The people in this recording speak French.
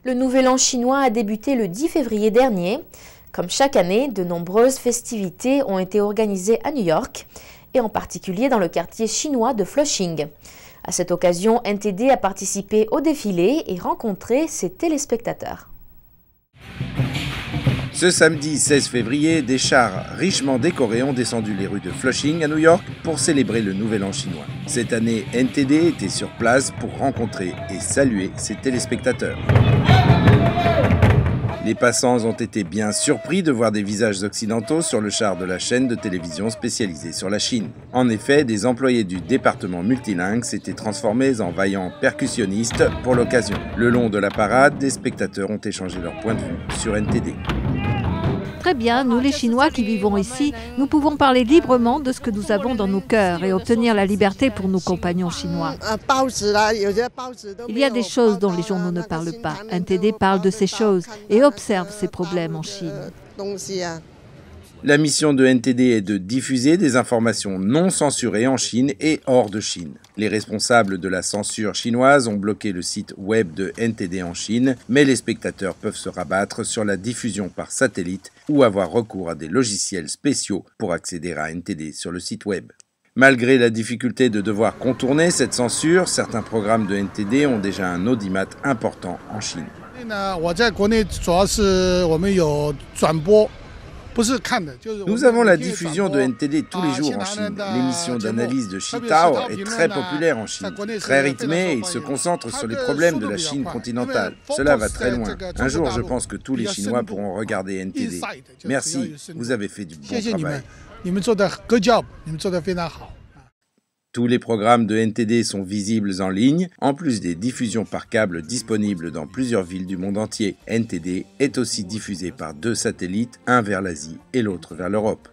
Le Nouvel An chinois a débuté le 10 février dernier. Comme chaque année, de nombreuses festivités ont été organisées à New York, et en particulier dans le quartier chinois de Flushing. À cette occasion, NTD a participé au défilé et rencontré ses téléspectateurs. Ce samedi 16 février, des chars richement décorés ont descendu les rues de Flushing à New York pour célébrer le Nouvel An chinois. Cette année, NTD était sur place pour rencontrer et saluer ses téléspectateurs. Les passants ont été bien surpris de voir des visages occidentaux sur le char de la chaîne de télévision spécialisée sur la Chine. En effet, des employés du département multilingue s'étaient transformés en vaillants percussionnistes pour l'occasion. Le long de la parade, des spectateurs ont échangé leur point de vue sur NTD. Très bien, nous les Chinois qui vivons ici, nous pouvons parler librement de ce que nous avons dans nos cœurs et obtenir la liberté pour nos compagnons chinois. Il y a des choses dont les journaux ne parlent pas. NTD parle de ces choses et observe ces problèmes en Chine. La mission de NTD est de diffuser des informations non censurées en Chine et hors de Chine. Les responsables de la censure chinoise ont bloqué le site web de NTD en Chine, mais les spectateurs peuvent se rabattre sur la diffusion par satellite ou avoir recours à des logiciels spéciaux pour accéder à NTD sur le site web. Malgré la difficulté de devoir contourner cette censure, certains programmes de NTD ont déjà un audimat important en Chine. Nous avons la diffusion de NTD tous les jours en Chine. L'émission d'analyse de Xitao est très populaire en Chine. Très rythmée, il se concentre sur les problèmes de la Chine continentale. Cela va très loin. Un jour, je pense que tous les Chinois pourront regarder NTD. Merci, vous avez fait du bon travail. Tous les programmes de NTD sont visibles en ligne, en plus des diffusions par câble disponibles dans plusieurs villes du monde entier. NTD est aussi diffusé par 2 satellites, un vers l'Asie et l'autre vers l'Europe.